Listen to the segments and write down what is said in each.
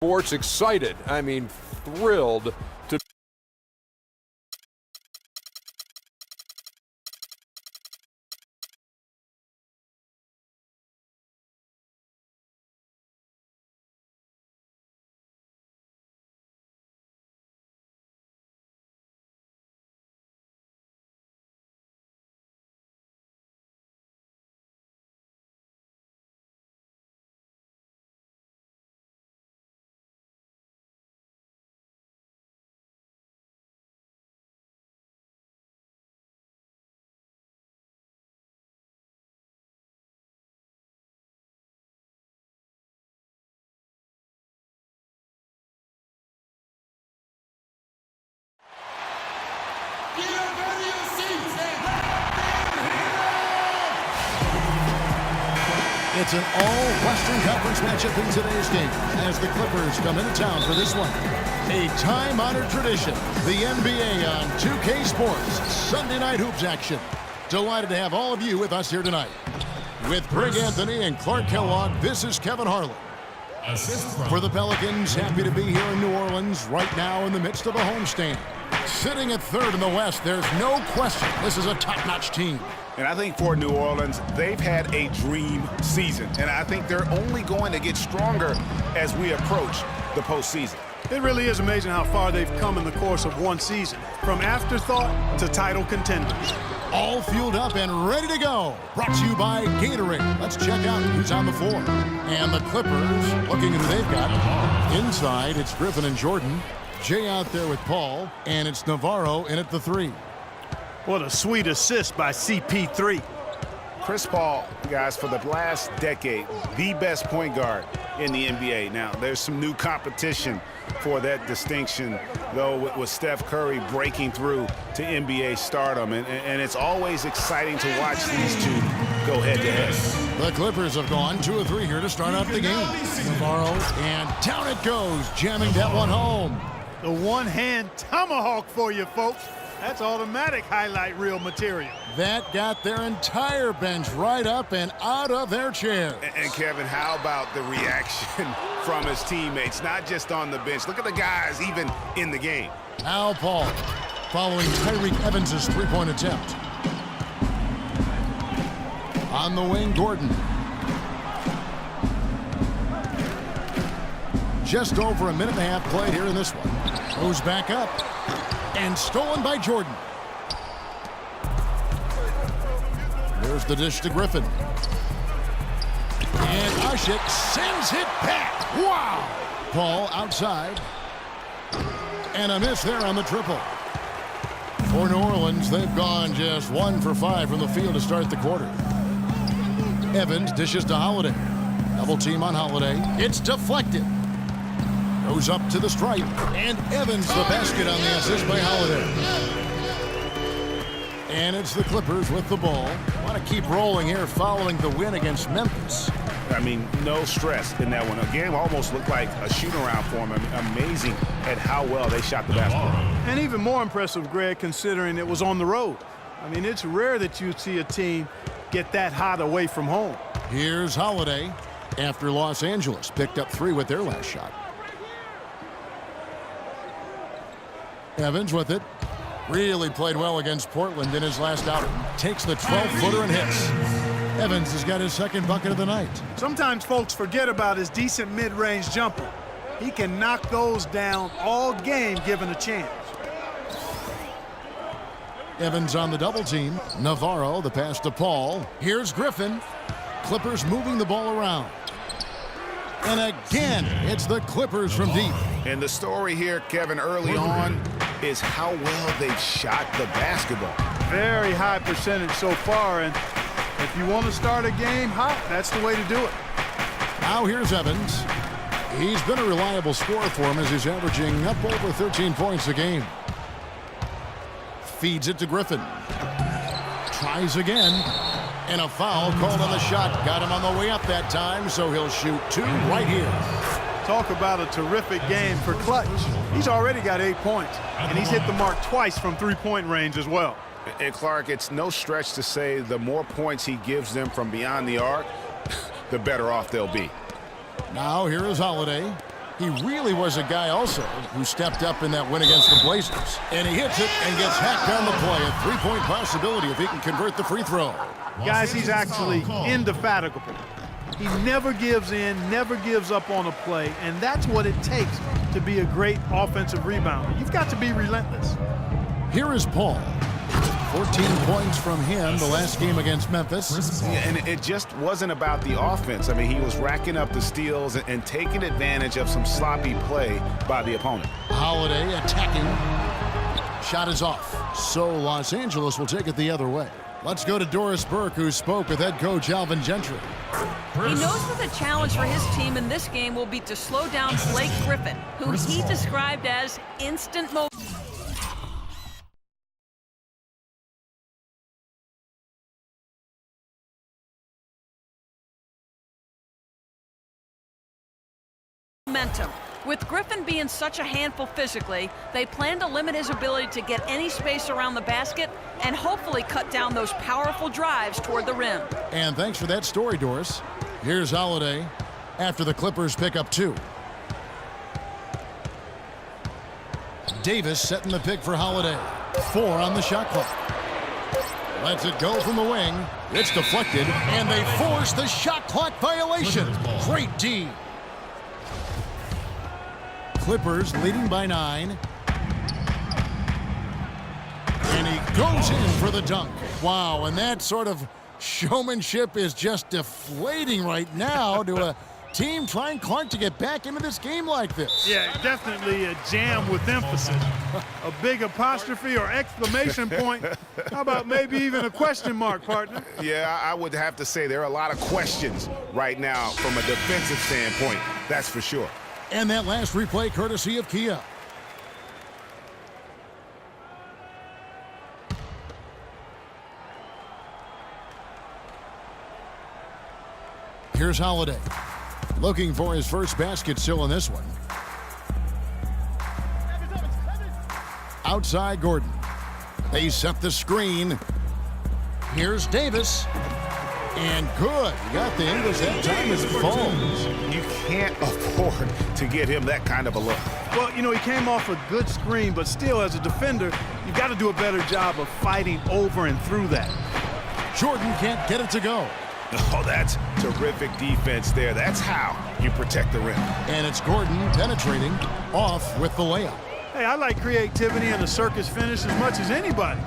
Sports excited, I mean thrilled to It's an all-Western Conference matchup in today's game as the Clippers come into town for this one. A time-honored tradition, the NBA on 2K Sports Sunday Night Hoops action. Delighted to have all of you with us here tonight. With Greg Anthony and Clark Kellogg, this is Kevin Harlan. For the Pelicans, happy to be here in New Orleans right now in the midst of a homestand. Sitting at third in the West, there's no question this is a top-notch team. And I think for New Orleans, they've had a dream season. And I think they're only going to get stronger as we approach the postseason. It really is amazing how far they've come in the course of one season. From afterthought to title contenders. All fueled up and ready to go. Brought to you by Gatorade. Let's check out who's on the floor. And the Clippers, looking at who they've got. Inside, it's Griffin and Jordan. Jay out there with Paul. And it's Navarro in at the 3. What a sweet assist by CP3. Chris Paul, guys, for the last decade, the best point guard in the NBA. Now, there's some new competition for that distinction, though, with Steph Curry breaking through to NBA stardom. And it's always exciting to watch these two go head-to-head. The Clippers have gone 2 of 3 here to start out the game. Navarro, and down it goes, jamming that one home. The one-hand tomahawk for you, folks. That's automatic highlight reel material. That got their entire bench right up and out of their chairs. And Kevin, how about the reaction from his teammates, not just on the bench. Look at the guys even in the game. Now Paul, following Tyreke Evans' three-point attempt. On the wing, Gordon. Just over a minute and a half played here in this one. Goes back up. And stolen by Jordan. There's the dish to Griffin. And Ashik sends it back. Wow! Paul outside. And a miss there on the triple. For New Orleans, they've gone just 1 for 5 from the field to start the quarter. Evans dishes to Holiday. Double team on Holiday. It's deflected. Goes up to the stripe, and Evans the basket on the assist by Holiday. And it's the Clippers with the ball. Want to keep rolling here following the win against Memphis. I mean, no stress in that one. A game almost looked like a shoot-around for them. Amazing at how well they shot the basketball. And even more impressive, Greg, considering it was on the road. I mean, it's rare that you see a team get that hot away from home. Here's Holiday after Los Angeles picked up 3 with their last shot. Evans with it. Really played well against Portland in his last outing. Takes the 12-footer and hits. Evans has got his second bucket of the night. Sometimes folks forget about his decent mid-range jumper. He can knock those down all game given a chance. Evans on the double team. Navarro, the pass to Paul. Here's Griffin. Clippers moving the ball around. And again, it's the Clippers from deep. And the story here, Kevin, early on is how well they've shot the basketball. Very high percentage so far, and if you want to start a game hot, that's the way to do it. Now here's Evans. He's been a reliable scorer for him as he's averaging up over 13 points a game. Feeds it to Griffin. Tries again. And a foul called on the shot. Got him on the way up that time, so he'll shoot 2 right here. Talk about a terrific game for Clutch. He's already got 8 points, and he's hit the mark twice from three-point range as well. And Clark, it's no stretch to say the more points he gives them from beyond the arc, the better off they'll be. Now here is Holiday. He really was a guy also who stepped up in that win against the Blazers. And he hits it and gets hacked down the play. A three-point possibility if he can convert the free throw. Guys, he's actually indefatigable. He never gives in, never gives up on a play, and that's what it takes to be a great offensive rebounder. You've got to be relentless. Here is Paul. 14 points from him the last game against Memphis. Yeah, and it just wasn't about the offense. I mean, he was racking up the steals and taking advantage of some sloppy play by the opponent. Holiday attacking. Shot is off. So Los Angeles will take it the other way. Let's go to Doris Burke, who spoke with head coach Alvin Gentry. He knows that the challenge for his team in this game will be to slow down Blake Griffin, who he described as instant momentum. With Griffin being such a handful physically, they plan to limit his ability to get any space around the basket and hopefully cut down those powerful drives toward the rim. And thanks for that story, Doris. Here's Holiday after the Clippers pick up 2. Davis setting the pick for Holiday. 4 on the shot clock. Lets it go from the wing. It's deflected, and they force the shot clock violation. Great D. Clippers leading by 9. And he goes in for the dunk. Wow, and that sort of showmanship is just deflating right now to a team trying Clark to get back into this game like this. Yeah, definitely a jam with emphasis. A big apostrophe or exclamation point. How about maybe even a question mark, partner? Yeah, I would have to say there are a lot of questions right now from a defensive standpoint. That's for sure. And that last replay courtesy of Kia. Here's Holiday. Looking for his first basket still in this one. Outside Gordon. They set the screen. Here's Davis. And good. You got the Ingles that time as it falls. You can't afford to get him that kind of a look. Well, you know, he came off a good screen, but still, as a defender, you've got to do a better job of fighting over and through that. Jordan can't get it to go. Oh, that's terrific defense there. That's how you protect the rim. And it's Gordon penetrating off with the layup. Hey, I like creativity and a circus finish as much as anybody.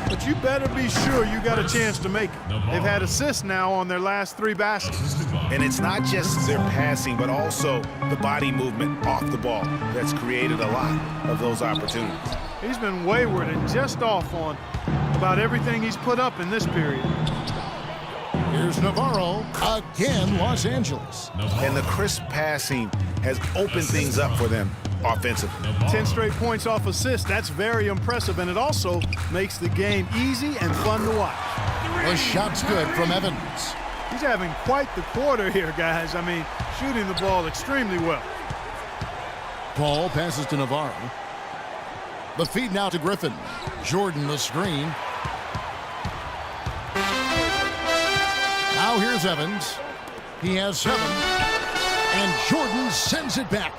But you better be sure you got a chance to make it. They've had assists now on their last 3 baskets. And it's not just their passing, but also the body movement off the ball that's created a lot of those opportunities. He's been wayward and just off on about everything he's put up in this period. Here's Navarro. Again, Los Angeles. And the crisp passing has opened things up for them offensively. 10 straight points off assists. That's very impressive, and it also makes the game easy and fun to watch. The shot's good from Evans. He's having quite the quarter here, guys. I mean, shooting the ball extremely well. Paul passes to Navarro. The feed now to Griffin. Jordan the screen. Now here's Evans. He has 7. And Jordan sends it back.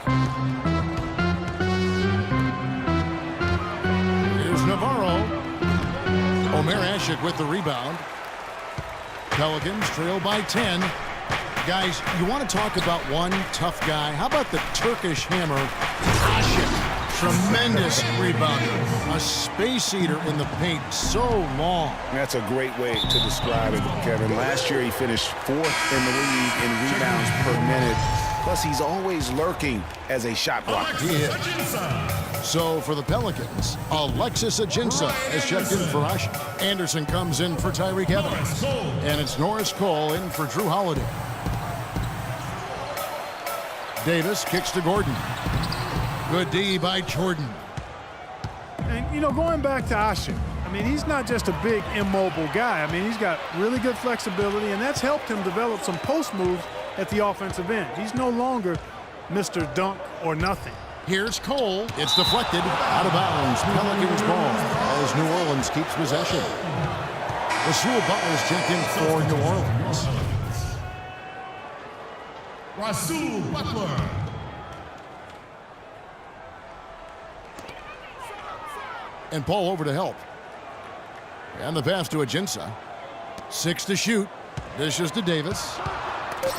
Here's Navarro. Omer Asik with the rebound. Pelicans trail by 10. Guys, you want to talk about one tough guy? How about the Turkish hammer, Asik? Tremendous rebounder. A space eater in the paint, so long. That's a great way to describe it, Kevin. Last year he finished 4th in the league in rebounds per minute. Plus, he's always lurking as a shot blocker. He is. So for the Pelicans, Alexis Ajinça has checked in for Asik. Anderson comes in for Tyreke Evans. And it's Norris Cole in for Jrue Holiday. Davis kicks to Gordon. Good D by Jordan. And, you know, going back to Asik, I mean, he's not just a big, immobile guy. I mean, he's got really good flexibility, and that's helped him develop some post moves at the offensive end. He's no longer Mr. Dunk or nothing. Here's Cole. It's deflected. Out of bounds. Pelicans ball as New Orleans keeps possession. Rasul Butler's checked in for New Orleans. Rasul Butler. And Paul over to help. And the pass to Ajinça. 6 to shoot. Dishes to Davis.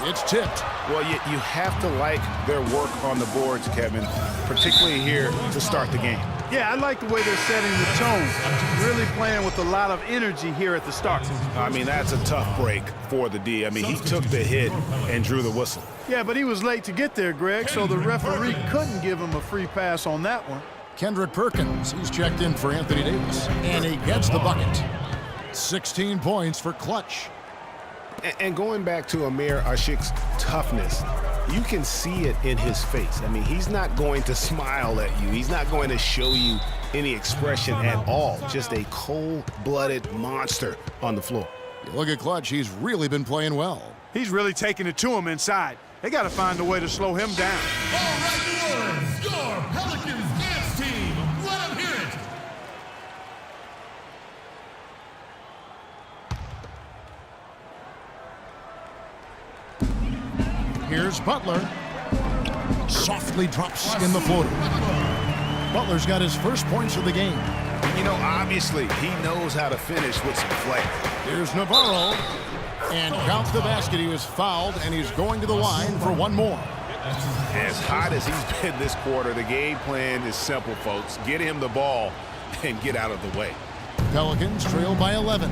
It's tipped. Well, you have to like their work on the boards, Kevin, particularly here to start the game. Yeah, I like the way they're setting the tone. Really playing with a lot of energy here at the start. I mean, that's a tough break for the D. I mean, he took the hit and drew the whistle. Yeah, but he was late to get there, Greg, so the referee couldn't give him a free pass on that one. Kendrick Perkins, he's checked in for Anthony Davis, and he gets the bucket. 16 points for Clutch. And going back to Amir Ashik's toughness, you can see it in his face. I mean, he's not going to smile at you. He's not going to show you any expression at all. Just a cold-blooded monster on the floor. You look at Clutch, he's really been playing well. He's really taking it to him inside. They got to find a way to slow him down. All right, New Orleans, your Pelicans dance team. Let them hear it. Here's Butler. Softly drops in the floater. Butler's got his first points of the game. You know, obviously, he knows how to finish with some flair. Here's Navarro. And counts the basket. He was fouled, and he's going to the line for one more. As hot as he's been this quarter, the game plan is simple, folks. Get him the ball and get out of the way. Pelicans trail by 11.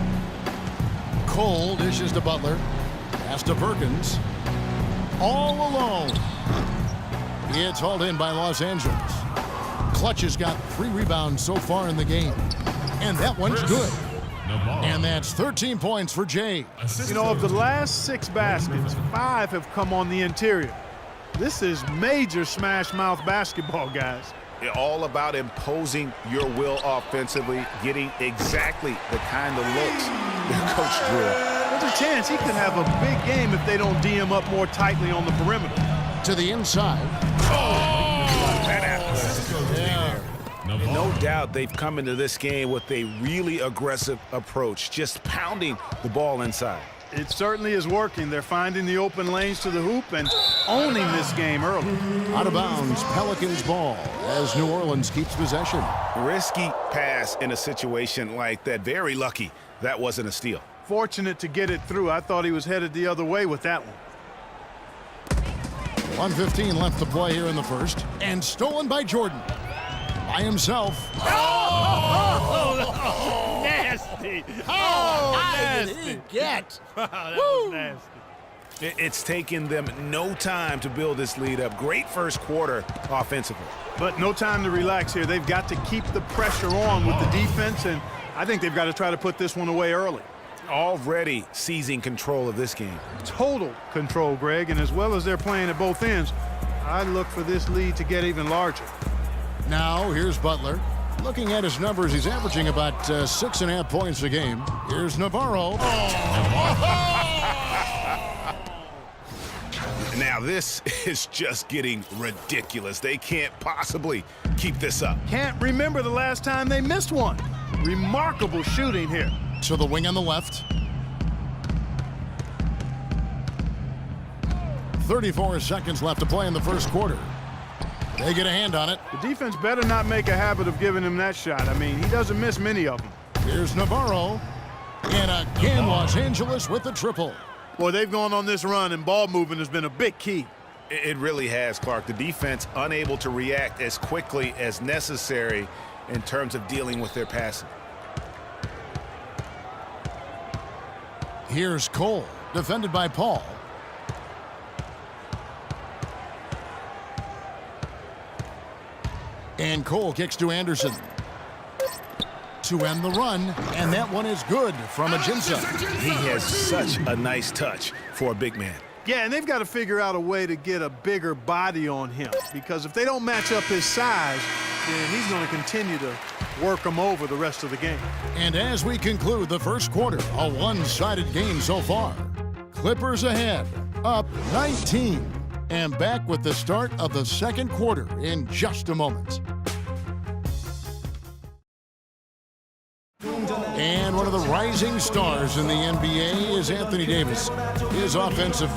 Cole dishes to Butler. Pass to Perkins. All alone. It's hauled in by Los Angeles. Clutch has got 3 rebounds so far in the game. And that one's good. And that's 13 points for Jay. You know, of the last 6 baskets, 5 have come on the interior. This is major smash mouth basketball, guys. All about imposing your will offensively, getting exactly the kind of looks their coach drew. There's a chance he could have a big game if they don't D him up more tightly on the perimeter. To the inside. And no doubt they've come into this game with a really aggressive approach, just pounding the ball inside. It certainly is working. They're finding the open lanes to the hoop and owning this game early. Out of bounds, Pelicans ball as New Orleans keeps possession. Risky pass in a situation like that. Very lucky that wasn't a steal. Fortunate to get it through. I thought he was headed the other way with that one. 1:15 left to play here in the first. And stolen by Jordan. By himself. Nasty. How did he get? That was nasty. It's taken them no time to build this lead up. Great first quarter offensively. But no time to relax here. They've got to keep the pressure on with the defense, and I think they've got to try to put this one away early. Already seizing control of this game. Total control, Greg, and as well as they're playing at both ends, I look for this lead to get even larger. Now, here's Butler. Looking at his numbers, he's averaging about 6.5 points a game. Here's Navarro. Now, this is just getting ridiculous. They can't possibly keep this up. Can't remember the last time they missed one. Remarkable shooting here. To the wing on the left. 34 seconds left to play in the first quarter. They get a hand on it. The defense better not make a habit of giving him that shot. I mean, he doesn't miss many of them. Here's Navarro. And again, Los Angeles with the triple. Boy, they've gone on this run, and ball movement has been a big key. It really has, Clark. The defense unable to react as quickly as necessary in terms of dealing with their passing. Here's Cole, defended by Paul. And Cole kicks to Anderson. To end the run, and that one is good from Ajinça. He has such a nice touch for a big man. Yeah, and they've got to figure out a way to get a bigger body on him, because if they don't match up his size, then he's going to continue to work them over the rest of the game. And as we conclude the first quarter, a one-sided game so far. Clippers ahead, up 19. And back with the start of the second quarter in just a moment. And one of the rising stars in the NBA is Anthony Davis. His offensive